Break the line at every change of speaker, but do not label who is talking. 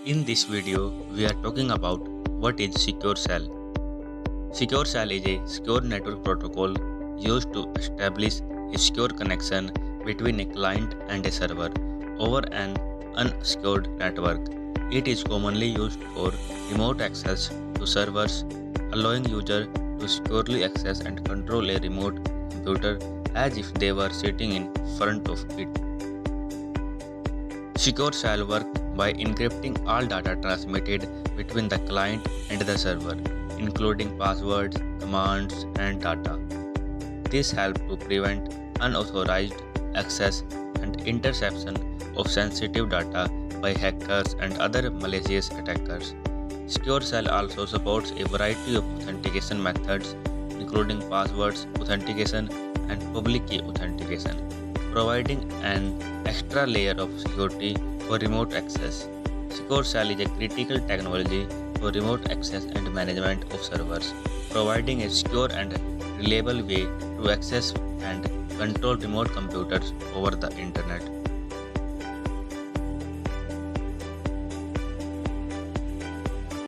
In this video, we are talking about what is Secure Cell. Secure Cell is a secure network protocol used to establish a secure connection between a client and a server over an unsecured network. It is commonly used for remote access to servers, allowing users to securely access and control a remote computer as if they were sitting in front of it. Secure Shell work by encrypting all data transmitted between the client and the server, including passwords, commands, and data. This helps to prevent unauthorized access and interception of sensitive data by hackers and other malicious attackers. Secure Shell also supports a variety of authentication methods, including passwords authentication and public key authentication, providing an extra layer of security for remote access. Secure Shell is a critical technology for remote access and management of servers, providing a secure and reliable way to access and control remote computers over the internet.